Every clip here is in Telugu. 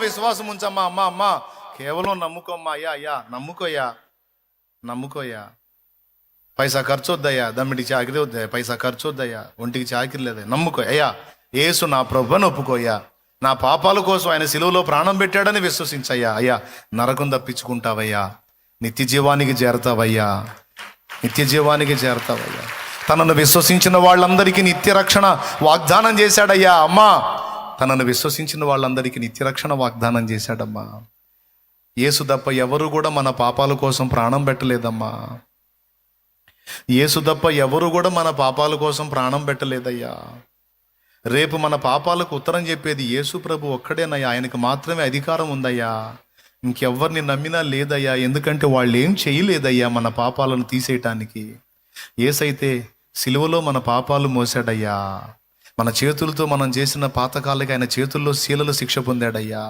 విశ్వాసం ఉంచమ్మా, అమ్మా అమ్మా కేవలం నమ్ముకోమ్మా, అయ్యా అయ్యా నమ్ముకోయ్యా, పైసా ఖర్చు వద్దయ్యా, దమ్మిడికి చాకిరి వద్దయ్యా, పైసా ఖర్చు వద్దయ్యా, ఒంటికి చాకిరి లేదయ్యా, నమ్ముకో అయ్యా, యేసు నా ప్రభువుని ఒప్పుకోయ్యా, నా పాపాల కోసం ఆయన సిలువలో ప్రాణం పెట్టాడని విశ్వసించయ్యా, అయ్యా నరకం తప్పించుకుంటావయ్యా, నిత్య జీవానికి చేరతావయ్యా. తనను విశ్వసించిన వాళ్ళందరికీ నిత్య రక్షణ వాగ్దానం చేశాడయ్యా. అమ్మా, తనను విశ్వసించిన వాళ్ళందరికీ నిత్య రక్షణ వాగ్దానం చేశాడమ్మా. యేసు తప్ప ఎవరు కూడా మన పాపాల కోసం ప్రాణం పెట్టలేదమ్మా. యేసు తప్ప ఎవరు కూడా మన పాపాల కోసం ప్రాణం పెట్టలేదయ్యా. రేపు మన పాపాలకు ఉత్తరం చెప్పేది యేసు ప్రభు ఒక్కడేనయ్యా. ఆయనకు మాత్రమే అధికారం ఉందయ్యా. ఇంకెవ్వరిని నమ్మినా లేదయ్యా. ఎందుకంటే వాళ్ళు ఏం చేయలేదయ్యా మన పాపాలను తీసేయటానికి. యేసైతే సిలువలో మన పాపాలు మోసాడయ్యా. మన చేతులతో మనం చేసిన పాతకాలకి ఆయన చేతుల్లో శీలలు శిక్ష పొందాడయ్యా.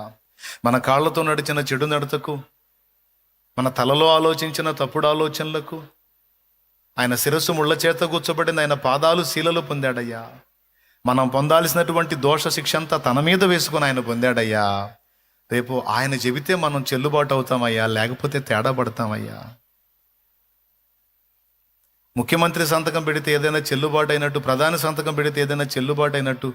మన కాళ్ళతో నడిచిన చెడు నడతకు, మన తలలో ఆలోచించిన తప్పుడు ఆలోచనలకు ఆయన శిరస్సు ముళ్ళ చేత కూర్చోబడింది, ఆయన పాదాలు శీలలు పొందాడయ్యా. మనం పొందాల్సినటువంటి దోష శిక్ష అంతా తన మీద వేసుకుని ఆయన పొందాడయ్యా. రేపు ఆయన చెబితే మనం చెల్లుబాటు అవుతామయ్యా, లేకపోతే తేడా పడతామయ్యా. ముఖ్యమంత్రి సంతకం పెడితే ఏదైనా చెల్లుబాటు అయినట్టు, ప్రధాని సంతకం పెడితే ఏదైనా చెల్లుబాటు అయినట్టు,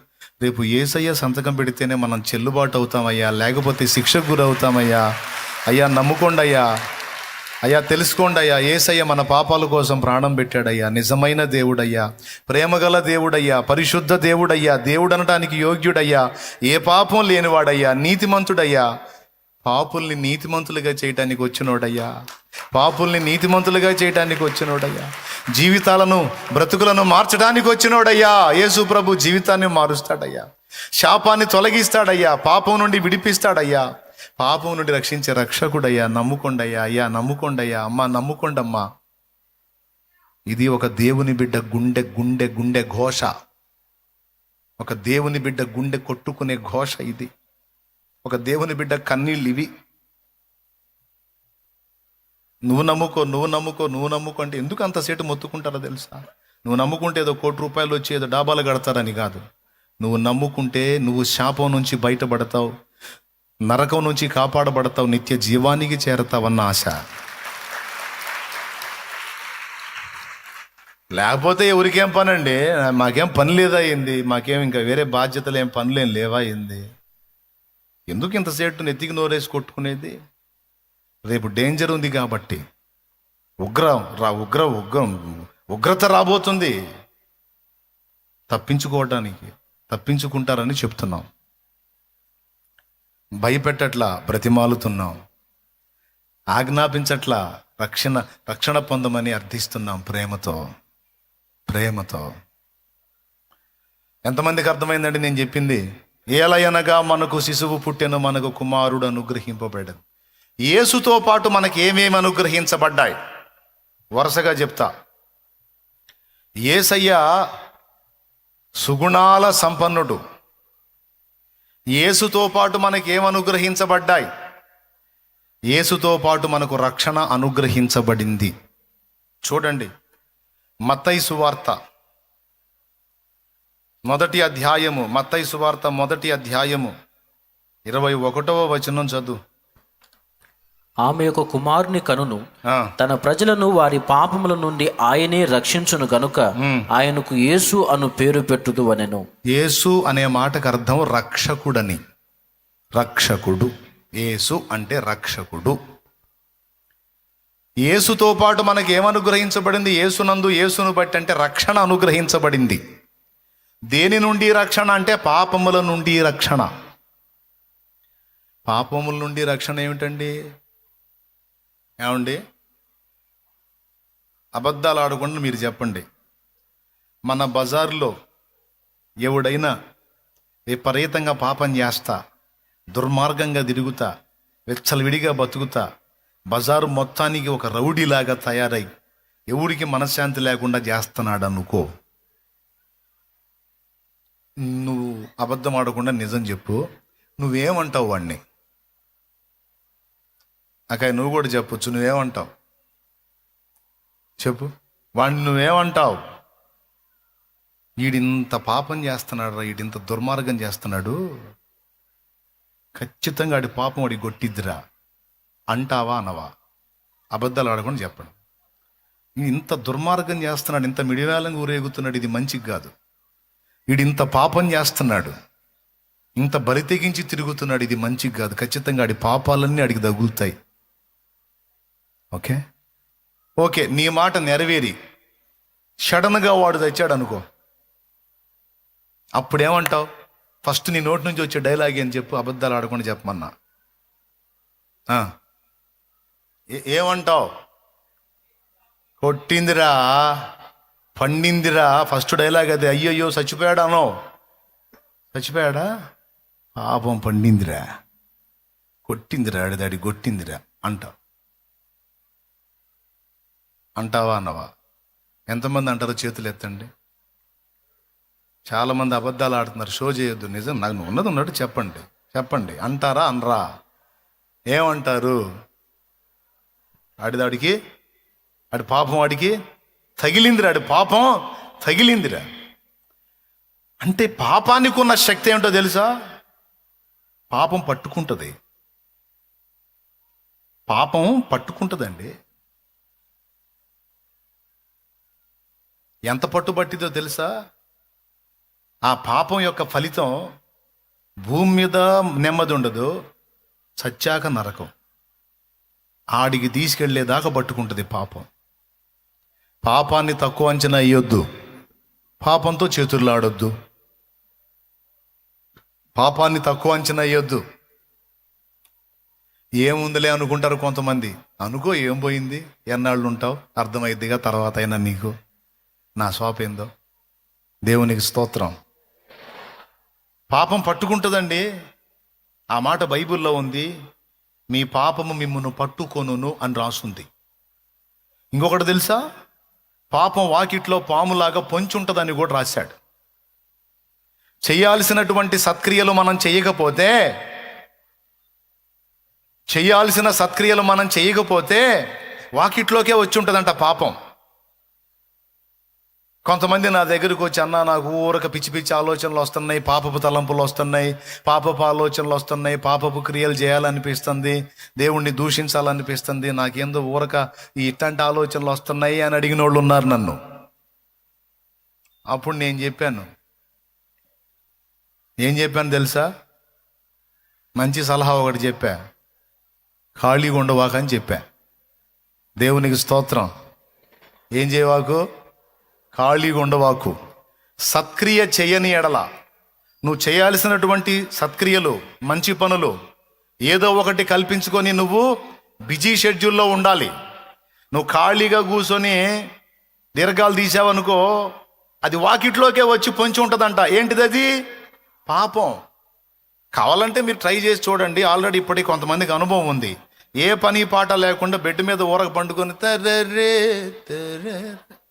రేపు యేసయ్య సంతకం పెడితేనే మనం చెల్లుబాటు అవుతామయ్యా, లేకపోతే శిక్షకు గురవుతామయ్యా. అయ్యా నమ్ముకోండి అయ్యా, అయ్యా తెలుసుకోండి అయ్యా, యేసయ్య మన పాపాల కోసం ప్రాణం పెట్టాడయ్యా. నిజమైన దేవుడయ్యా, ప్రేమగల దేవుడయ్యా, పరిశుద్ధ దేవుడయ్యా, దేవుడు అనడానికి యోగ్యుడయ్యా, ఏ పాపం లేనివాడయ్యా, నీతిమంతుడయ్యా, పాపుల్ని నీతిమంతులుగా చేయటానికి వచ్చినోడయ్యా, జీవితాలను బ్రతుకులను మార్చడానికి వచ్చినోడయ్యా. యేసు ప్రభు జీవితాన్ని మారుస్తాడయ్యా, శాపాన్ని తొలగిస్తాడయ్యా, పాపం నుండి విడిపిస్తాడయ్యా, పాపం నుండి రక్షించే రక్షకుడయ్యా. నమ్ముకోండయ్యా, అయ్యా నమ్ముకోండయ్యా, అమ్మా నమ్ముకోండమ్మా. ఇది ఒక దేవుని బిడ్డ గుండె ఘోష, ఒక దేవుని బిడ్డ గుండె కొట్టుకునే ఘోష ఇది. ఒక దేవుని బిడ్డ కన్నీళ్ళు ఇవి. నువ్వు నమ్ముకో అంటే ఎందుకు అంతసేటు మొత్తుకుంటారో తెలుసా? నువ్వు నమ్ముకుంటే ఏదో ₹1,00,00,000 వచ్చి ఏదో డాబాలు కడతారని కాదు. నువ్వు నమ్ముకుంటే నువ్వు శాపం నుంచి బయటపడతావు, నరకం నుంచి కాపాడబడతావు, నిత్య జీవానికి చేరతావన్న ఆశ. లేకపోతే ఎవరికేం పని అండి? మాకేం పని లేదా అయింది, మాకేం ఇంకా వేరే బాధ్యతలు ఏం పనులేం లేవా అయింది? ఎందుకు ఇంతసేటు నెత్తికి నోరేసి కొట్టుకునేది? రేపు డేంజర్ ఉంది కాబట్టి, ఉగ్రత రాబోతుంది. తప్పించుకుంటారని చెప్తున్నాం, భయపెట్టట్లా, బ్రతిమాలుతున్నాం, ఆజ్ఞాపించట్లా, రక్షణ పొందమని అర్థిస్తున్నాం ప్రేమతో. ఎంతమందికి అర్థమైందండి నేను చెప్పింది? ఏలయనగా మనకు శిశువు పుట్టెను, మనకు కుమారుడు అనుగ్రహింపబడను. యేసుతో పాటు మనకి ఏమేమి అనుగ్రహించబడ్డాయి వరుసగా చెప్తా. యేసయ్య సుగుణాల సంపన్నుడు. యేసుతో పాటు మనకి ఏం అనుగ్రహించబడ్డాయి? యేసుతో పాటు మనకు రక్షణ అనుగ్రహించబడింది. చూడండి, మత్తయి సువార్త మొదటి అధ్యాయము 21వ వచనం చదువు. ఆమె యొక్క కుమారుని కనును, తన ప్రజలను వారి పాపముల నుండి ఆయనే రక్షించును గనుక ఆయనకు యేసు అను పేరు పెట్టుదు అనెను. యేసు అనే మాటకు అర్థం రక్షకుడని. రక్షకుడు, యేసు అంటే రక్షకుడు. యేసుతో పాటు మనకి ఏమనుగ్రహించబడింది? యేసునందు, యేసును బట్టి అంటే రక్షణ అనుగ్రహించబడింది. దేని నుండి రక్షణ అంటే పాపముల నుండి రక్షణ. పాపముల నుండి రక్షణ ఏమిటండి? ఏమండి, అబద్ధాలు ఆడకుండా మీరు చెప్పండి. మన బజార్లో ఎవడైనా విపరీతంగా పాపం చేస్తా, దుర్మార్గంగా తిరుగుతా, విచ్చలవిడిగా బతుకుతా, బజారు మొత్తానికి ఒక రౌడీలాగా తయారై ఎవడికి మనశ్శాంతి లేకుండా చేస్తున్నాడు అనుకో, నువ్వు అబద్ధం ఆడకుండా నిజం చెప్పు. నువ్వేమంటావు వాడిని? అక్కడ నువ్వు కూడా చెప్పొచ్చు. నువ్వేమంటావు చెప్పు. వాడిని నువ్వేమంటావు? వీడింత పాపం చేస్తున్నాడు రా, వీడింత దుర్మార్గం చేస్తున్నాడు, ఖచ్చితంగా ఆడి పాపం వాడి గొట్టిద్దిరా అంటావా అనవా? అబద్ధాలు ఆడకుండా చెప్పడం. ఇంత దుర్మార్గం చేస్తున్నాడు, ఇంత మిడివేలంగా ఊరేగుతున్నాడు, ఇది మంచిది కాదు. వీడు ఇంత పాపం చేస్తున్నాడు, ఇంత బరి తెగించి తిరుగుతున్నాడు, ఇది మంచిది కాదు. ఖచ్చితంగా ఆడి పాపాలన్నీ అడిగి తగులుతాయి. ఓకే ఓకే నీ మాట నెరవేరి సడన్గా వాడు తెచ్చాడు అనుకో, అప్పుడేమంటావు? ఫస్ట్ నీ నోటి నుంచి వచ్చే డైలాగ్ అని చెప్పు, అబద్ధాలు ఆడకుండా చెప్పమన్నా. ఏమంటావు? కొట్టిందిరా, పండిందిరా, ఫస్ట్ డైలాగ్ అది. అయ్యయ్యో చచ్చిపోయాడా అనో, చచ్చిపోయాడా, పాపం పండిందిరా, కొట్టిందిరా, ఆడిదాడి కొట్టిందిరా అంటావు. అంటావా అన్నవా? ఎంతమంది అంటారో చేతులు ఎత్తండి. చాలామంది అబద్ధాలు ఆడుతున్నారు, షో చేయొద్దు. నిజం, నాకు ఉన్నది ఉన్నట్టు చెప్పండి. చెప్పండి, అంటారా అనరా? ఏమంటారు? ఆడిదాడికి, ఆడి పాపం వాడికి తగిలిందిరా, ఆడి పాపం తగిలిందిరా. అంటే పాపానికి ఉన్న శక్తి ఏమిటో తెలుసా? పాపం పట్టుకుంటుంది, పాపం పట్టుకుంటుందండి. ఎంత పట్టుబట్టిదో తెలుసా? ఆ పాపం యొక్క ఫలితం భూమి మీద నెమ్మది ఉండదు, చచ్చాక నరకం. ఆడికి తీసుకెళ్లేదాకా పట్టుకుంటుంది పాపం. పాపాన్ని తక్కువ అంచనా వేయొద్దు, పాపంతో చేతుల్లాడొద్దు. పాపాన్ని తక్కువ అంచనా వేయొద్దు. ఏముందిలే అనుకుంటారు కొంతమంది. అనుకో, ఏం పోయింది, ఎన్నాళ్ళు ఉంటావు, అర్థమైద్దిగా తర్వాత అయినా నీకు నా షాప్ ఏందో. దేవునికి స్తోత్రం. పాపం పట్టుకుంటుందండి. ఆ మాట బైబిల్లో ఉంది, మీ పాపము మిమ్మును పట్టుకొనును అని రాసుంది. ఇంకొకటి తెలుసా? పాపం వాకిట్లో పాములాగా పొంచుంటుందని కూడా రాశాడు. చేయాల్సినటువంటి సత్క్రియలు మనం చేయకపోతే, వాకిట్లోకే వచ్చి ఉంటుందంట పాపం. కొంతమంది నా దగ్గరకు వచ్చి, అన్నా నాకు ఊరక పిచ్చి పిచ్చి ఆలోచనలు వస్తున్నాయి, పాపపు తలంపులు వస్తున్నాయి, పాపపు ఆలోచనలు వస్తున్నాయి, పాపపు క్రియలు చేయాలనిపిస్తుంది, దేవుణ్ణి దూషించాలనిపిస్తుంది, నాకేందో ఊరక ఇట్లాంటి ఆలోచనలు వస్తున్నాయి అని అడిగిన వాళ్ళు ఉన్నారు నన్ను. అప్పుడు నేను చెప్పాను, ఏం చెప్పాను తెలుసా? మంచి సలహా ఒకటి చెప్పా, ఖాళీగా ఉండవాక అని చెప్పా. దేవునికి స్తోత్రం. ఏం చేయవాకు? ఖాళీగా ఉండవాకు. సత్క్రియ చేయని ఎడల, నువ్వు చేయాల్సినటువంటి సత్క్రియలు, మంచి పనులు ఏదో ఒకటి కల్పించుకొని నువ్వు బిజీ షెడ్యూల్లో ఉండాలి. నువ్వు ఖాళీగా కూర్చొని దీర్ఘాలు తీసావనుకో, అది వాకిట్లోకే వచ్చి పొంచి ఉంటుందంట. ఏంటిది అది? పాపం. కావాలంటే మీరు ట్రై చేసి చూడండి. ఆల్రెడీ ఇప్పటికి కొంతమందికి అనుభవం ఉంది. ఏ పని పాట లేకుండా బెడ్ మీద ఊరక పండుకొని తర్రే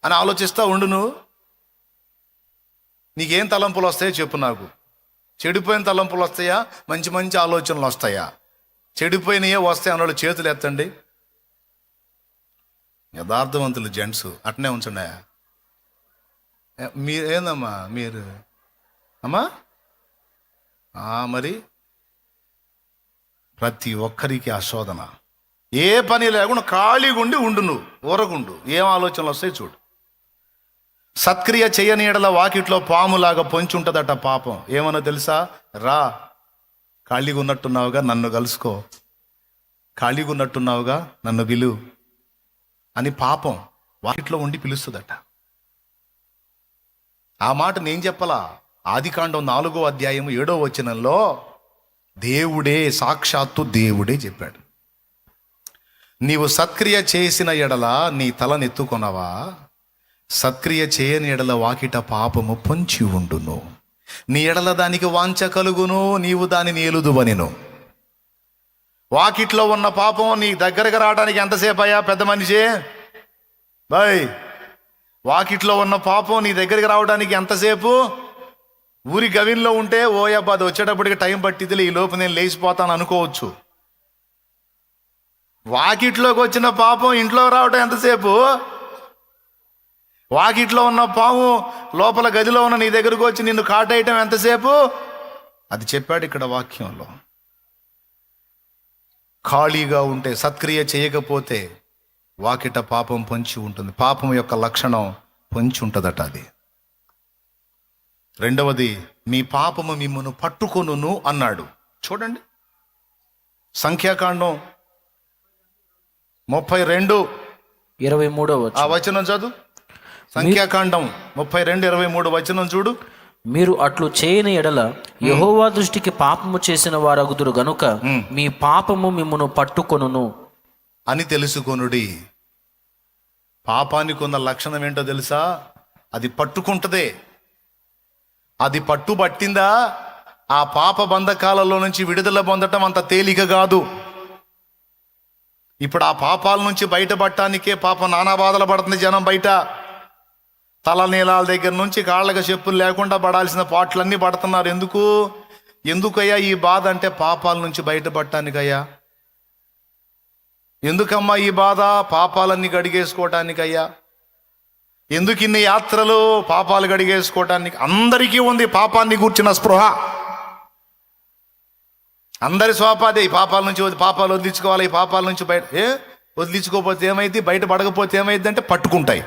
అని ఆలోచిస్తా ఉండు. నువ్వు, నీకేం తలంపులు వస్తాయో చెప్పు నాకు. చెడిపోయిన తలంపులు వస్తాయా, మంచి మంచి ఆలోచనలు వస్తాయా? చెడిపోయినయే వస్తాయి అన్నోళ్ళు చేతులు ఎత్తండి. యథార్థవంతులు జెంట్స్ అట్నే ఉంచండి. ఏందమ్మా మీరు అమ్మా? మరి ప్రతి ఒక్కరికి ఆ శోధన. ఏ పని లేకుండా ఖాళీగా ఉండు నువ్వు, ఊరకుండు. ఏం ఆలోచనలు వస్తాయి చూడు. సత్క్రియ చేయని ఎడల వాకిట్లో పాములాగా పొంచి ఉంటుందట పాపం. ఏమన్నా తెలుసా? రా, ఖాళీగా ఉన్నట్టున్నావుగా, నన్ను కలుసుకో, ఖాళీగా ఉన్నట్టున్నావుగా, నన్ను పిలువు అని పాపం వాకిట్లో ఉండి పిలుస్తుందట. ఆ మాట నేను చెప్పలా. ఆదికాండం 4వ అధ్యాయం 7వ వచనంలో దేవుడే, సాక్షాత్తు దేవుడే చెప్పాడు. నీవు సత్క్రియ చేసిన ఎడల నీ తలనెత్తుకొనవా, సత్క్రియ చేయని ఎడల వాకిట పాపము పొంచి ఉండును, నీ ఎడల దానికి వాంఛ కలుగును, నీవు దానిని ఏలుదువనెను. వాకిట్లో ఉన్న పాపం నీ దగ్గరకు రావడానికి ఎంతసేపు అయ్యా పెద్ద మనిషి? బాయ్, వాకిట్లో ఉన్న పాపం నీ దగ్గరికి రావడానికి ఎంతసేపు? ఊరి గవిన్లో ఉంటే ఓయబ్బా అది వచ్చేటప్పటికి టైం పట్టిదిలే, ఈ లోపు నేను లేచిపోతాను అనుకోవచ్చు. వాకిట్లోకి వచ్చిన పాపం ఇంట్లో రావడం ఎంతసేపు? వాకిట్లో ఉన్న పాము లోపల గదిలో ఉన్న నీ దగ్గరకు వచ్చి నిన్ను కాటేయటం ఎంతసేపు? అది చెప్పాడు ఇక్కడ వాక్యంలో. ఖాళీగా ఉంటే, సత్క్రియ చేయకపోతే వాకిట పాపం పొంచి ఉంటుంది. పాపం యొక్క లక్షణం పొంచి ఉంటుందట అది. రెండవది, మీ పాపము మిమ్మల్ని పట్టుకొనును అన్నాడు. చూడండి, సంఖ్యాకాండం 32:23 ఆ వచనం చదువు. సంఖ్యాకాండం 32:23 వచనం చూడు. మీరు అట్లు చేయని ఎడల యెహోవా దృష్టికి పాపము చేసిన వారగుదురు గనుక మీ పాపము మిమ్మును పట్టుకొనును అని తెలుసుకొనుడి. పాపానికి ఉన్న లక్షణం ఏంటో తెలుసా? అది పట్టుకుంటదే. అది పట్టుబట్టిందా, ఆ పాప బంధకాలలో నుంచి విడుదల పొందటం అంత తేలిక కాదు. ఇప్పుడు ఆ పాపాల నుంచి బయటపడటానికే పాపం నానా బాధలు పడుతుంది జనం బయట. తలనీలాల దగ్గర నుంచి కాళ్ళకి చెప్పులు లేకుండా పడాల్సిన పాటలన్నీ పడుతున్నారు. ఎందుకయ్యా ఈ బాధ అంటే పాపాల నుంచి బయటపడటానికయ్యా. ఎందుకమ్మా ఈ బాధ? పాపాలన్నీ గడిగేసుకోవటానికయ్యా. ఎందుకు ఇన్ని యాత్రలు? పాపాలు గడిగేసుకోవటానికి. అందరికీ ఉంది పాపాన్ని గూర్చిన స్పృహ. అందరి స్వాపాదే, ఈ పాపాల నుంచి పాపాలు వదిలించుకోవాలి, ఈ పాపాల నుంచి బయట. వదిలించుకోకపోతే ఏమైంది? బయట పడకపోతే ఏమైంది అంటే పట్టుకుంటాయి.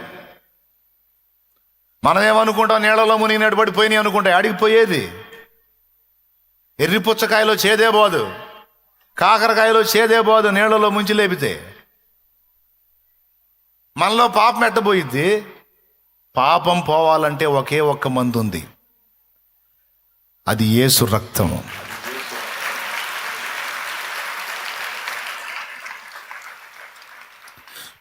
మనం ఏమనుకుంటాం? నీళ్ళలో మునిగినట్టు పడిపోయినాయి అనుకుంటాయి. అడిగిపోయేది. ఎర్రి పుచ్చకాయలో చేదే పోదు, కాకరకాయలో చేదే పోదు నీళ్ళలో ముంచి లేపితే. మనలో పాపం ఎట్టబోయిద్ది? పాపం పోవాలంటే ఒకే ఒక్క మందు ఉంది, అది యేసు రక్తము.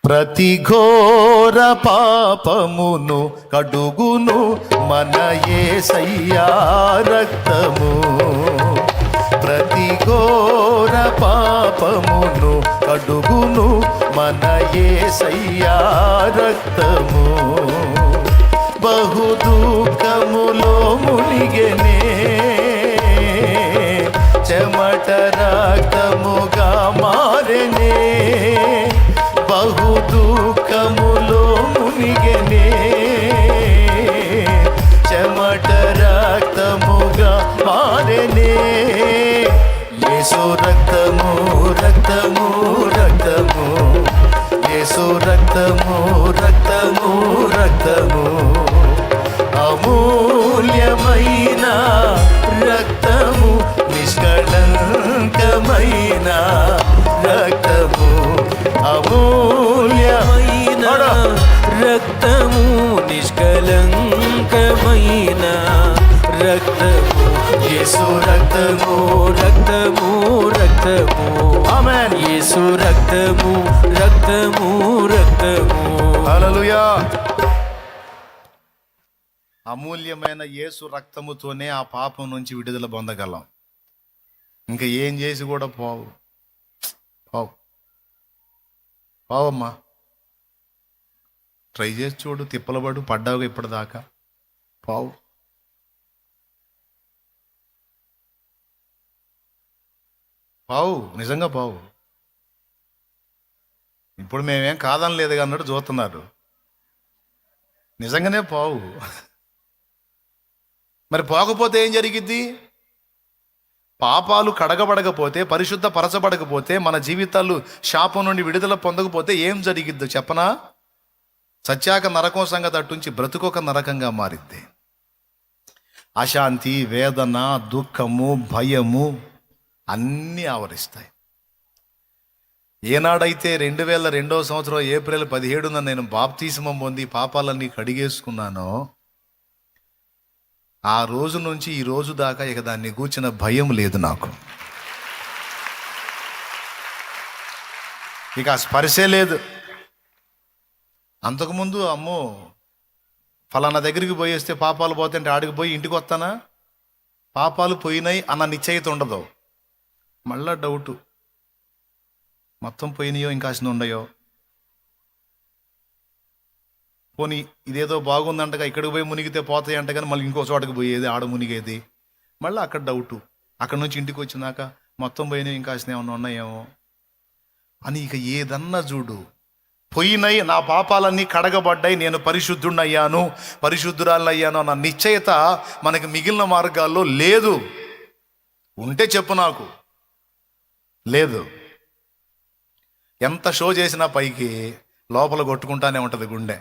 ప్రతి ఘోర పాపమును కడుగును మన యేసయ్యా రక్తము. ప్రతి ఘోర పాపమును కడుగును మన యేసయ్యా రక్తము. బహు దుఃఖములో మునిగెనే, చెమట రక్తముగా మారెనే. బహు దుఃఖములో మునిగెనే, చెమట రక్తముగా మారెనే. యేసు రక్తము రక్తము రక్తము, యేసు రక్తము రక్తము రక్తము. అమూల్యమైన రక్తము, నిష్కళంకమైన రక్తము. అమూల్యమైన రక్తము, నిష్కళంకమైన రక్తము. యేసు రక్తము రక్తము రక్తము. ఆమేన్. యేసు రక్తము రక్తము రక్తము. హల్లెలూయా. అమూల్యమైన యేసు రక్తముతోనే ఆ పాపం నుంచి విడుదల పొందగలం. ఇంకా ఏం చేసి కూడా పోవమ్మా. ట్రై చేసి చూడు, తిప్పలబడు, పడ్డావుగా ఇప్పటిదాకా. పావు నిజంగా పావు. ఇప్పుడు మేమేం కాదని లేదు అన్నట్టు చూస్తున్నారు. నిజంగానే పావు. మరి పోకపోతే ఏం జరిగిద్ది? పాపాలు కడగబడకపోతే, పరిశుద్ధ పరచబడకపోతే, మన జీవితాలు శాపం నుండి విడుదల పొందకపోతే ఏం జరిగిద్దో చెప్పనా? సత్యాక నరకం సంగతి అట్టుంచి బ్రతుకొక నరకంగా మారిద్ది. అశాంతి, వేదన, దుఃఖము, భయము అన్నీ ఆవరిస్తాయి. ఏనాడైతే 2002వ సంవత్సరం ఏప్రిల్ 17న నేను బాప్తిస్మం పొంది పాపాలన్నీ కడిగేసుకున్నానో, ఆ రోజు నుంచి ఈ రోజు దాకా ఇక దాన్ని గూర్చిన భయం లేదు నాకు. ఇక ఆ స్పర్శే లేదు. అంతకుముందు అమ్మో ఫలానా దగ్గరికి పోయేస్తే పాపాలు పోతుంటే ఆడికి పోయి ఇంటికి వస్తానా, పాపాలు పోయినాయి అన్న నిశ్చయిత ఉండదు. మళ్ళా డౌటు, మొత్తం పోయినాయో ఇంకాసిన ఉండయో. పోనీ ఇదేదో బాగుందంటగా ఇక్కడికి పోయి మునిగితే పోతాయి అంట, కానీ మళ్ళీ ఇంకో చోటకి పోయేది, ఆడ మునిగేది. మళ్ళీ అక్కడ డౌటు, అక్కడ నుంచి ఇంటికి వచ్చినాక మొత్తం పోయినాయి ఇంకాసిన ఏమన్నా ఉన్నాయేమో అని. ఇక ఏదన్నా చూడు, పోయినాయి, నా పాపాలన్నీ కడగబడ్డాయి, నేను పరిశుద్ధుడయ్యాను, పరిశుద్ధురాలయ్యాను అన్న నిశ్చయత మనకి మిగిలిన మార్గాల్లో లేదు. ఉంటే చెప్పు నాకు. లేదు. ఎంత షో చేసినా పైకి లోపల కొట్టుకుంటానే ఉంటుంది గుండె.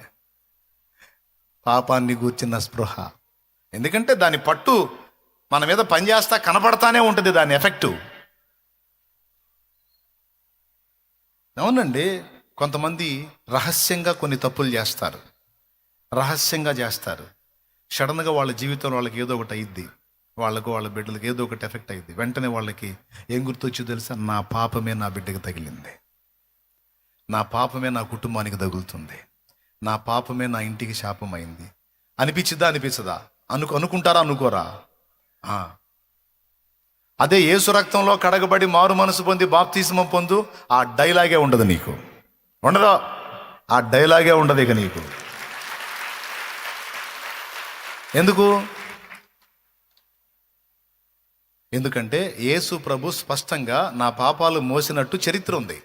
పాపాన్ని గూర్చిన స్పృహ. ఎందుకంటే దాని పట్టు మన మీద పనిచేస్తా కనపడతానే ఉంటుంది, దాని ఎఫెక్టు. అవునండి, కొంతమంది రహస్యంగా కొన్ని తప్పులు చేస్తారు, రహస్యంగా చేస్తారు. సడన్గా వాళ్ళ జీవితంలో వాళ్ళకి ఏదో ఒకటి అయ్యిద్ది, వాళ్ళకు వాళ్ళ బిడ్డలకు ఏదో ఒకటి ఎఫెక్ట్ అయ్యిద్ది. వెంటనే వాళ్ళకి ఏం గుర్తొచ్చి తెలుసా? నా పాపమే నా బిడ్డకి తగిలింది, నా పాపమే నా కుటుంబానికి తగులుతుంది, నా పాపమే నా ఇంటికి శాపమైంది అనిపించిద్దా అనిపించదా? అనుకుంటారా అనుకోరా? అదే యేసు రక్తంలో కడగబడి మారు మనసు పొంది బాప్తిస్మం పొందు, ఆ డైలాగే ఉండదు నీకు. ఉండదు, ఆ డైలాగే ఉండదు ఇక నీకు. ఎందుకు? ఎందుకంటే యేసు ప్రభు స్పష్టంగా నా పాపాలు మోసినట్టు చరిత్ర ఉంది.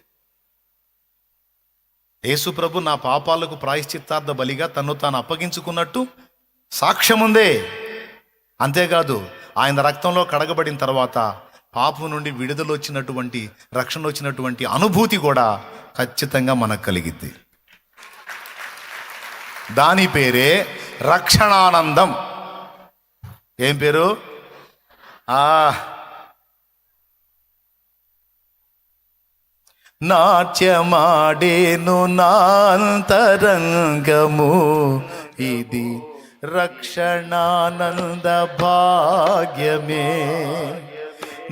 యేసు ప్రభు నా పాపాలకు ప్రాయశ్చిత్తార్థ బలిగా తన్ను తాను అప్పగించుకున్నట్టు సాక్ష్యం ఉందే. అంతేకాదు, ఆయన రక్తంలో కడగబడిన తర్వాత పాపం నుండి విడుదల వచ్చినటువంటి, రక్షణ వచ్చినటువంటి అనుభూతి కూడా ఖచ్చితంగా మనకు కలిగిద్ది. దాని పేరే రక్షణానందం. ఏం పేరు? నాట్యమాడేను నాంతరంగము, ఇది రక్షణానంద భాగ్యమే.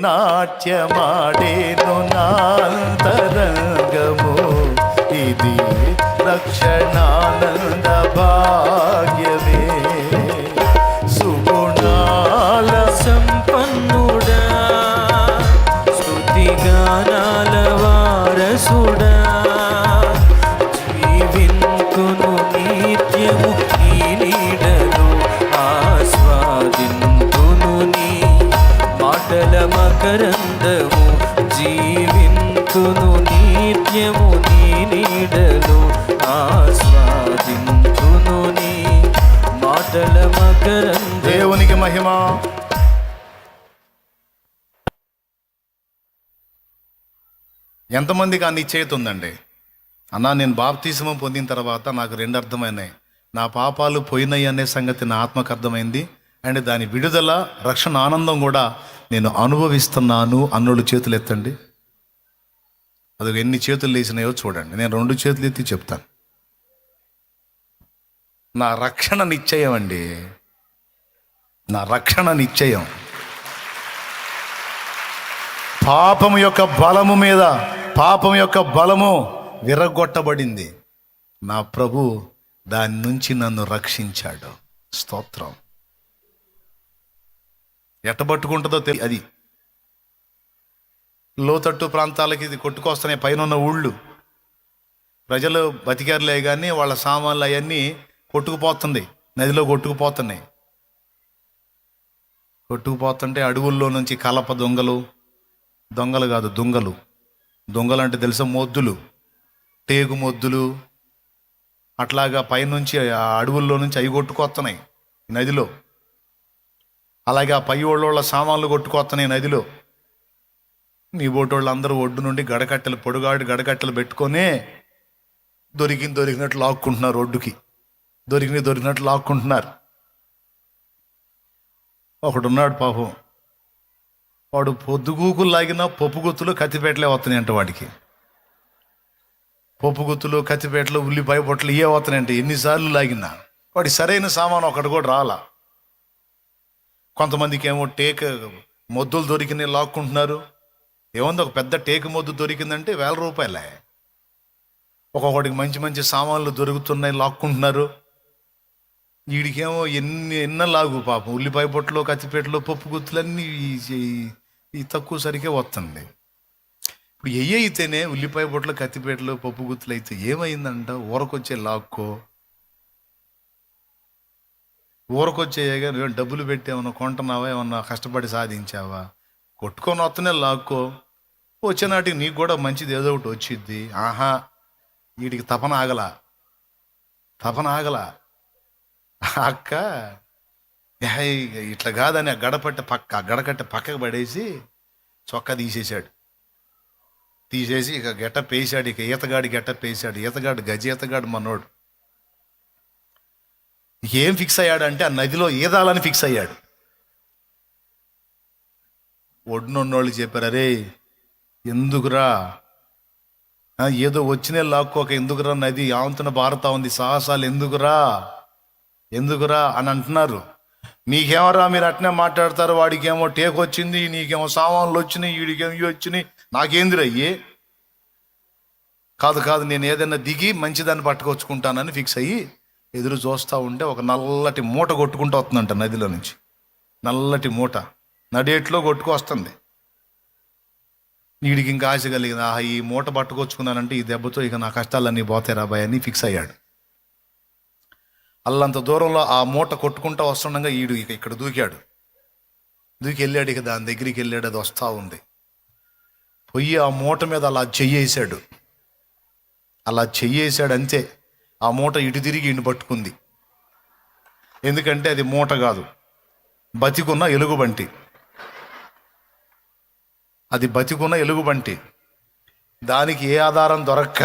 నాట్యమాడేను నాంతరంగము, ఇది రక్షణానంద భాగ్యమే. సుగుణాల సంపన్నుడా, స్తుతిగానాల వారసుడా, జీవింతును నిత్యము నీ నీడను, ఆస్వాదింతును నీ మాటల మకరందము. జీవింతును నిత్యము నీ నీడను, ఆస్వాదింతును నీ మాటల మకరందము. దేవునికి మహిమ. ఎంతమందికి ఆ నిశ్చయిత ఉందండి? అన్నా, నేను బాప్తిస్మం పొందిన తర్వాత నాకు రెండు అర్థమైనాయి. నా పాపాలు పోయినాయి అనే సంగతి నా ఆత్మకు అర్థమైంది, అండ్ దాని విడుదల, రక్షణ ఆనందం కూడా నేను అనుభవిస్తున్నాను అన్నోళ్ళు చేతులు ఎత్తండి. అది ఎన్ని చేతులు లేచినాయో చూడండి. నేను 2 చేతులు ఎత్తి చెప్తాను. నా రక్షణ నిశ్చయం అండి, నా రక్షణ నిశ్చయం. పాపం యొక్క బలము మీద పాపం యొక్క బలము విరగొట్టబడింది. నా ప్రభు దాని నుంచి నన్ను రక్షించాడు. స్తోత్రం. ఎట్టబట్టుకుంటుందో అది లోతట్టు ప్రాంతాలకి ఇది కొట్టుకొస్తున్నాయి. పైన ఉన్న ఊళ్ళు ప్రజలు బతికారులే కానీ వాళ్ళ సామాన్లు అవన్నీ కొట్టుకుపోతుంది, నదిలో కొట్టుకుపోతున్నాయి. కొట్టుకుపోతుంటే అడవుల్లో నుంచి కలప దొంగలు కాదు, దొంగలు అంటే తెలుసా? మొద్దులు, టేకు మొద్దులు, అట్లాగా పైనుంచి ఆ అడవుల్లో నుంచి అవి కొట్టుకొస్తున్నాయి నదిలో. అలాగే ఆ పై వాళ్ళ సామాన్లు కొట్టుకొస్తున్నాయి నదిలో. నీ బోటోళ్ళు అందరూ ఒడ్డు నుండి గడకట్టెలు, పొడుగాడు గడకట్టెలు పెట్టుకొని దొరికినట్టు లాక్కుంటున్నారు, ఒడ్డుకి దొరికినట్టు లాక్కుంటున్నారు. ఒకడున్నాడు పాపం, వాడు పొద్దుగూకులు లాగినా పప్పు గుత్తులు కత్తిపేటలే వస్తున్నాయి అంట. వాడికి పప్పు గుత్తులు, కత్తిపేటలు, ఉల్లిపాయ పొట్టలు ఇవే వస్తున్నాయంటే ఎన్నిసార్లు లాగినా వాడి సరైన సామాను ఒకటి కూడా రాలా. కొంతమందికి ఏమో టేక్ మొద్దులు దొరికినాయి లాక్కుంటున్నారు. ఏముంది, ఒక పెద్ద టేకు మొద్దు దొరికిందంటే 1000 రూపాయలే. ఒక్కొక్కడికి మంచి మంచి సామాన్లు దొరుకుతున్నాయి, లాక్కుంటున్నారు. వీడికేమో ఎన్న లాగు పాపం. ఉల్లిపాయ పొట్టలో, కత్తిపేటలో, పప్పు గుత్తులన్నీ ఈ తక్కువ సరికే వస్తుంది. ఇప్పుడు అయితేనే ఉల్లిపాయ పొట్టలో, కత్తిపేటలో, పప్పు గుత్తులు అయితే ఏమైందంట? ఊరకొచ్చే లాక్కో, ఊరకొచ్చేయగా నువ్వు డబ్బులు పెట్టి ఏమన్నా కొంటున్నావా, ఏమన్నా కష్టపడి సాధించావా? కొట్టుకొని వస్తనే లాక్కో, వచ్చేనాటికి నీకు కూడా మంచిది ఏదో ఒకటి వచ్చిద్ది. ఆహా, వీడికి తపన ఆగలా. అక్క ఇట్లా కాదని ఆ గడకట్ట పక్కకు పడేసి చొక్కా తీసేశాడు. తీసేసి ఇక గెటప్ వేసాడు. ఇక ఈతగాడి గెటప్ వేసాడు. ఈతగాడు ఈతగాడు మనోడు ఏం ఫిక్స్ అయ్యాడంటే ఆ నదిలో ఈదాలని ఫిక్స్ అయ్యాడు. ఒడ్డునున్నోళ్ళు చెప్పారు, అరే ఎందుకురా, ఏదో వచ్చినే లాక్కోక ఎందుకురా, నది ఆవంతున బారుతా ఉంది, సాహసాలు ఎందుకురా అని అంటున్నారు. మీకేమరా మీరు అట్నే మాట్లాడతారు, వాడికేమో టేక్ వచ్చింది, నీకేమో సామాన్లు వచ్చినాయి, వీడికేమో ఇవి వచ్చినాయి, నాకేందిరయ్యి. కాదు నేను ఏదైనా దిగి మంచిదాన్ని పట్టుకొచ్చుకుంటానని ఫిక్స్ అయ్యి ఎదురు చూస్తూ ఉంటే ఒక నల్లటి మూట కొట్టుకుంటూ వస్తుందంట నదిలో నుంచి. నల్లటి మూట నడేట్లో కొట్టుకొస్తుంది. వీడికి ఇంకా ఆశ కలిగింది, ఈ మూట పట్టుకొచ్చుకున్నానంటే ఈ దెబ్బతో ఇక నా కష్టాలన్నీ పోతాయి రాబాయ్ అని ఫిక్స్ అయ్యాడు. అల్లంత దూరంలో ఆ మూట కొట్టుకుంటూ వస్తుండగా ఈడు ఇక ఇక్కడ దూకి వెళ్ళాడు. ఇక దాని దగ్గరికి వెళ్ళాడు. అది వస్తూ ఉంది. పొయ్యి ఆ మూట మీద అలా చెయ్యేశాడు. అంతే. ఆ మూట ఇటు తిరిగి ఇటు పట్టుకుంది. ఎందుకంటే అది మూట కాదు, బతికున్న ఎలుగుబంటి. అది బతికున్న ఎలుగుబంటి. దానికి ఏ ఆధారం దొరక్క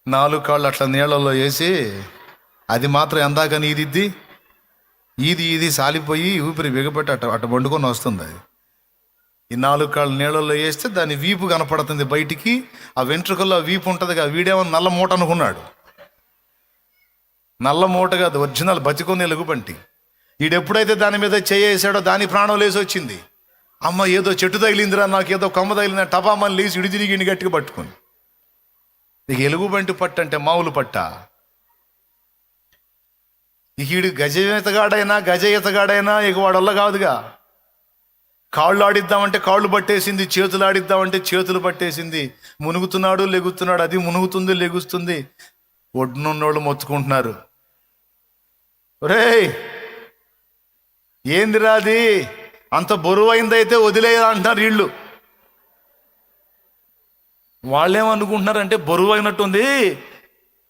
4 కాళ్ళు అట్లా నీళ్ళల్లో వేసి అది మాత్రం ఎందాకని ఈది సాలిపోయి ఊపిరి బిగపెట్టి అట్ట వండుకొని వస్తుంది. అది ఈ 4 కాళ్ళు నీళ్ళల్లో వేస్తే దాని వీపు కనపడుతుంది బయటికి. ఆ వెంట్రుకల్లో వీపు ఉంటుంది కదా. వీడేమో నల్ల మూట అనుకున్నాడు. నల్ల మూట కాదు, ఒరిజినల్ బతికున్న ఎలుగుబంటి. వీడెప్పుడైతే దాని మీద చేయేసాడో దాని ప్రాణం లేసి వచ్చింది. అమ్మ ఏదో చెట్టు తగిలిందిరా, నాకు ఏదో కొమ్మ తగిలిందా, టపామని లేచి ఇడి తిరిగి ఇండి గట్టిగా పట్టుకుని. ఇక ఎలుగుబంటి పట్టు అంటే మామూలు పట్ట. ఇక వీడు గజ ఈతగాడైనా ఇక వాడొల్ల కాదుగా. కాళ్ళు ఆడిద్దామంటే కాళ్ళు పట్టేసింది, చేతులు ఆడిద్దామంటే చేతులు పట్టేసింది. మునుగుతున్నాడు లెగుతున్నాడు, అది మునుగుతుంది లెగుస్తుంది. ఒడ్డునున్నోళ్ళు మొత్తుకుంటున్నారు, రేయ్ ఏందిరా అది అంత బరువైందైతే వదిలేయ అంటున్నారు వీళ్ళు. వాళ్ళేమనుకుంటున్నారంటే బరువు అయినట్టుంది,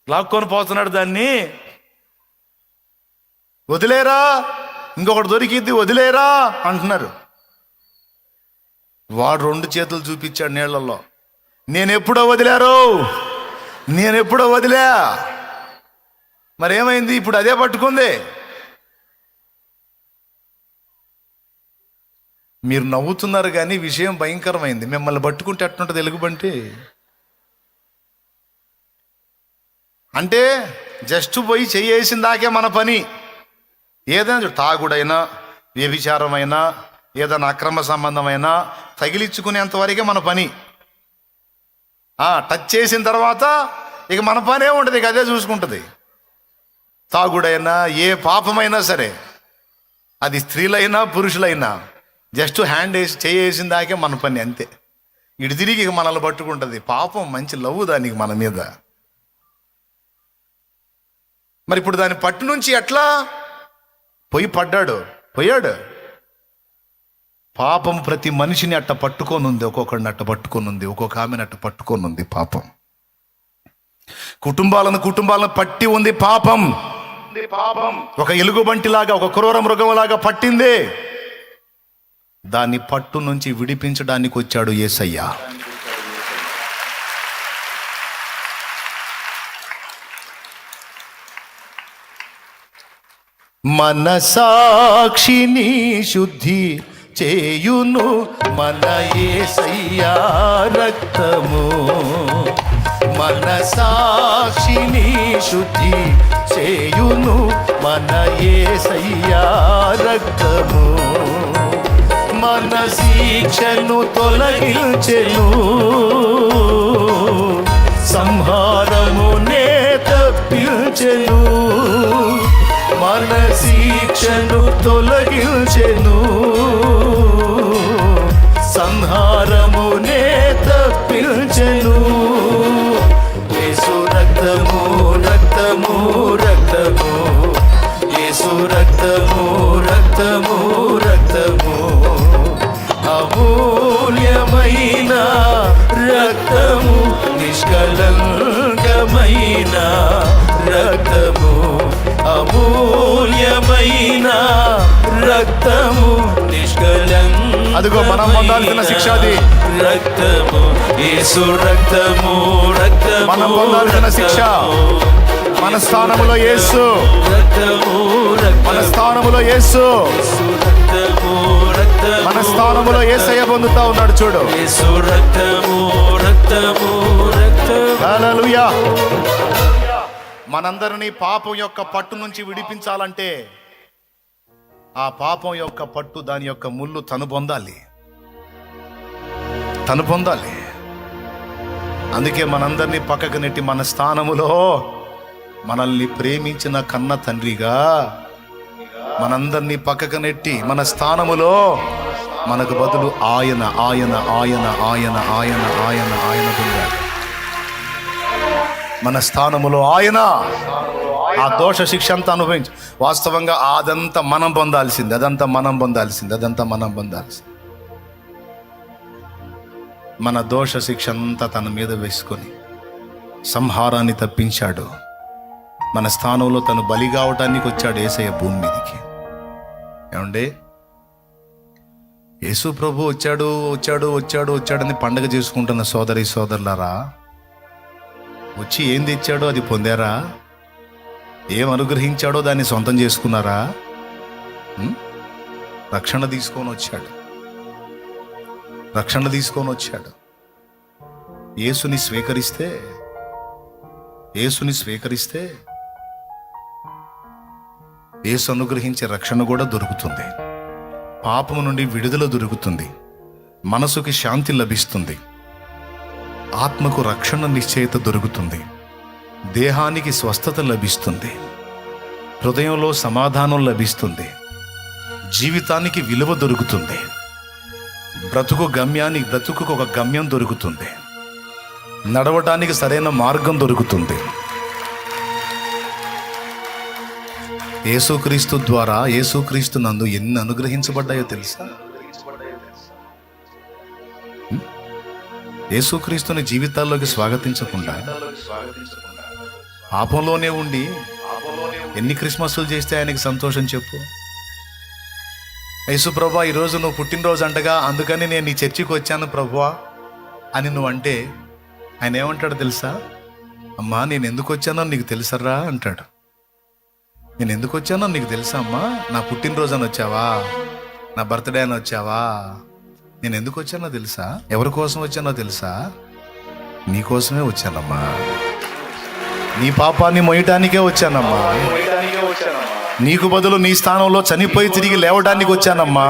లాక్కొని పోతున్నాడు దాన్ని, వదిలేరా, ఇంకొకటి దొరికిద్ది వదిలేరా అంటున్నారు. వాడు 2 చేతులు చూపించాడు నీళ్లలో. నేనెప్పుడో వదిలే. మరేమైంది? ఇప్పుడు అదే పట్టుకుంది. మీరు నవ్వుతున్నారు కానీ విషయం భయంకరమైంది. మిమ్మల్ని పట్టుకుంటే ఎట్లుంటుంది ఎలుగుబంటి అంటే జస్ట్ పోయి చెయ్యేసిన దాకే మన పని. ఏదైనా తాగుడైనా వ్యభిచారమైనా ఏదైనా అక్రమ సంబంధమైనా తగిలించుకునేంత వరకే మన పని. టచ్ చేసిన తర్వాత ఇక మన పనే ఉంటుంది, ఇక అదే చూసుకుంటుంది. తాగుడైనా ఏ పాపమైనా సరే, అది స్త్రీలైనా పురుషులైనా, జస్ట్ హ్యాండ్ వేసి చేసిన దాకే మన పని అంతే. ఇటు తిరిగి ఇక మనల్ని పట్టుకుంటుంది. పాపం మంచి లవ్ దానికి మన మీద. మరి ఇప్పుడు దాని పట్టు నుంచి ఎట్లా పోయాడు. పాపం ప్రతి మనిషిని అట్ట పట్టుకొని ఉంది. ఒక్కొక్కడిని అట్ట పట్టుకొని ఉంది, ఒక్కొక్క ఆమెను అట్ట పట్టుకొని ఉంది. పాపం కుటుంబాలను పట్టి ఉంది. పాపం ఒక ఎలుగుబంటిలాగా, ఒక క్రూర మృగంలాగా పట్టింది. దాన్ని పట్టు నుంచి విడిపించడానికి వచ్చాడు యేసయ్య. మనసాక్షిని శుద్ధి చేయును మన యేసయ్య రక్తము. మనసాక్షిని శుద్ధి చేయును మన యేసయ్య రక్తము. మన శిక్షను తొలగించెను, సంహారమునే తప్పించెను. మన శిక్షను తొలగించెను, సంహారమునే తప్పించెను. యేసు రక్తము రక్తము రక్తము, యేసు రక్తము రక్తము రక్తము, అమూల్యమైన రక్తము, నిష్కలంకమైన రక్తము, అమూల్యమైన రక్తము, నిష్కలంకమైన అదిగో మనం పొందాల్సిన శిక్ష అది. రక్తము యేసు రక్తము రక్తము మనం పొందాల్సిన శిక్ష. మన స్థానములో యేసు, రక్తము మన స్థానములో యేసు, రక్తము రక్తము మన స్థానములో యేసయ్య పొందుతా ఉన్నాడు చూడు. యేసు రక్తము రక్తము రక్తము. హల్లెలూయా. మనందరినీ పాపం యొక్క పట్టు నుంచి విడిపించాలంటే ఆ పాపం యొక్క పట్టు, దాని యొక్క ముళ్ళు తను పొందాలి. అందుకే మనందరినీ పక్కకు నెట్టి మన స్థానములో మనల్ని ప్రేమించిన కన్న తండ్రిగా మనందరినీ పక్కకు నెట్టి మన స్థానములో మనకు బదులు ఆయన ఆయన ఆయన ఆయన ఆయన ఆయన ఆయన పొందాడు. మన స్థానములో ఆయన ఆ దోష శిక్ష అంతా అనుభవించి, వాస్తవంగా అదంతా మనం పొందాల్సింది, అదంతా మనం పొందాల్సింది. మన దోష శిక్ష అంతా తన మీద వేసుకొని సంహారాన్ని తప్పించాడు. మన స్థానంలో తను బలి కావటానికి వచ్చాడు యేసయ్య భూమి మీదకి. ఏమండి, యేసు ప్రభు వచ్చాడని పండగ చేసుకుంటున్న సోదరి సోదరులారా, వచ్చి ఏం తెచ్చాడో అది పొందారా? ఏం అనుగ్రహించాడో దాన్ని సొంతం చేసుకున్నారా? రక్షణ తీసుకొని వచ్చాడు. యేసుని స్వీకరిస్తే యేసు అనుగ్రహించే రక్షణ కూడా దొరుకుతుంది. పాపము నుండి విడుదల దొరుకుతుంది. మనసుకి శాంతి లభిస్తుంది. ఆత్మకు రక్షణ నిశ్చయత దొరుకుతుంది. దేహానికి స్వస్థత లభిస్తుంది. హృదయంలో సమాధానం లభిస్తుంది. జీవితానికి విలువ దొరుకుతుంది. బ్రతుకుకు ఒక గమ్యం దొరుకుతుంది. నడవటానికి సరైన మార్గం దొరుకుతుంది. యేసుక్రీస్తు ద్వారా, యేసుక్రీస్తు నందు ఎన్ని అనుగ్రహించబడ్డాయో తెలుసా? యేసుక్రీస్తుని జీవితాల్లోకి స్వాగతించకుండా పాపంలోనే ఉండి ఎన్ని క్రిస్మస్లు చేస్తే ఆయనకి సంతోషం చెప్పు. యేసు ప్రభువా, ఈరోజు నువ్వు పుట్టినరోజు అంటగా, అందుకని నేను నీ చర్చికి వచ్చాను ప్రభువా అని నువ్వు అంటే ఆయన ఏమంటాడు తెలుసా? అమ్మా, నేను ఎందుకు వచ్చానో నీకు తెలుసరా అంటాడు. నేను ఎందుకు వచ్చానో నీకు తెలుసా అమ్మా? నా పుట్టినరోజు అని వచ్చావా? నా బర్త్డే అని వచ్చావా? నేను ఎందుకు వచ్చానో తెలుసా? ఎవరి కోసం వచ్చానో తెలుసా? నీ కోసమే వచ్చానమ్మా. నీ పాపాన్ని మోయటానికే వచ్చానమ్మా. నీకు బదులు నీ స్థానంలో చనిపోయి తిరిగి లేవడానికి వచ్చానమ్మా.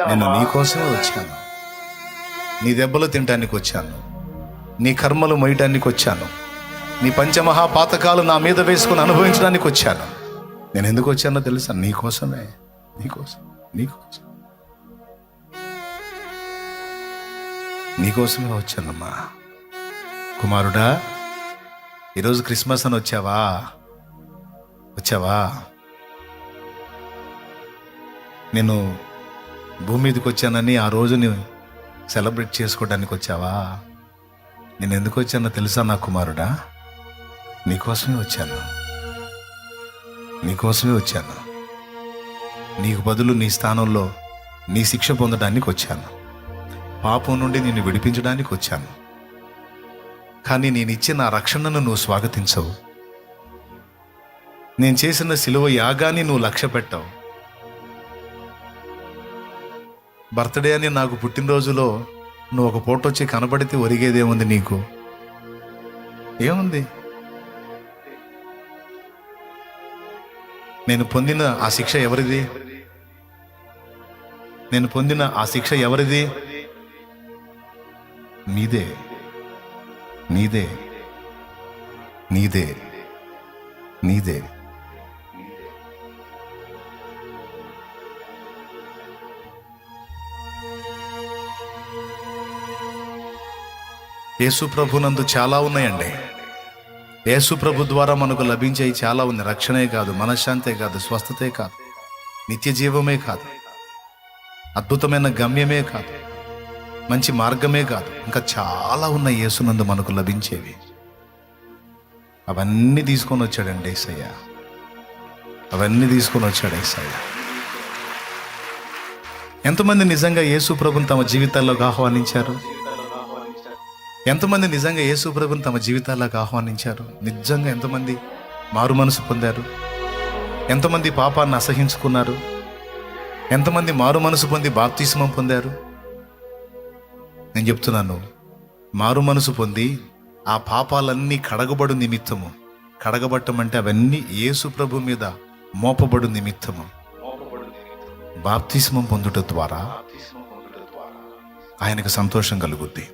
నేను నీ కోసమే వచ్చాను. నీ దెబ్బలు తినటానికి వచ్చాను. నీ కర్మలు మోయటానికి వచ్చాను. నీ పంచమహాపాతకాలు నా మీద వేసుకుని అనుభవించడానికి వచ్చాను. నేను ఎందుకు వచ్చానో తెలుసా? నీకోసమే వచ్చానమ్మా. కుమారుడా, ఈరోజు క్రిస్మస్ అని వచ్చావా? నేను భూమి మీదకి వచ్చానని ఆ రోజుని సెలబ్రేట్ చేసుకోవడానికి వచ్చావా? నేను ఎందుకు వచ్చానో తెలుసా నా కుమారుడా? నీకోసమే వచ్చాను. నీకు బదులు నీ స్థానంలో నీ శిక్ష పొందడానికి వచ్చాను. పాపం నుండి నిన్ను విడిపించడానికి వచ్చాను. కానీ నేను ఇచ్చిన ఆ రక్షణను నువ్వు స్వాగతించవు. నేను చేసిన సిలువ యాగాన్ని నువ్వు లక్ష్య పెట్టావు. బర్త్డే అని నాకు పుట్టినరోజులో నువ్వు ఒక పూట వచ్చి కనబడితే ఒరిగేదేముంది? నీకు ఏముంది? నేను పొందిన ఆ శిక్ష ఎవరిది? నీదే. యేసు ప్రభునందు చాలా ఉన్నాయండి. యేసు ప్రభు ద్వారా మనకు లభించేవి చాలా ఉంది. రక్షణే కాదు, మనశ్శాంతే కాదు, స్వస్థతే కాదు, నిత్య జీవమే కాదు, అద్భుతమైన గమ్యమే కాదు, మంచి మార్గమే కాదు, ఇంకా చాలా ఉన్నాయి యేసునందు మనకు లభించేవి. అవన్నీ తీసుకొని వచ్చాడండి యేసయ్య. ఎంతమంది నిజంగా యేసు ప్రభుని తమ జీవితాల్లోకి ఆహ్వానించారు? ఎంతమంది నిజంగా యేసు ప్రభుని తమ జీవితాల్లోకి ఆహ్వానించారు? నిజంగా ఎంతమంది మారు మనసు పొందారు? ఎంతమంది పాపాన్ని అసహించుకున్నారు? ఎంతమంది మారు మనసు పొంది బాప్తిస్మం పొందారు? నేను చెప్తున్నాను, మారు మనసు పొంది ఆ పాపాలన్నీ కడగబడు నిమిత్తము, కడగబట్టం అంటే అవన్నీ యేసు ప్రభు మీద మోపబడు నిమిత్తము బాప్తిస్మం పొందుట ద్వారా ఆయనకు సంతోషం కలుగుద్ది.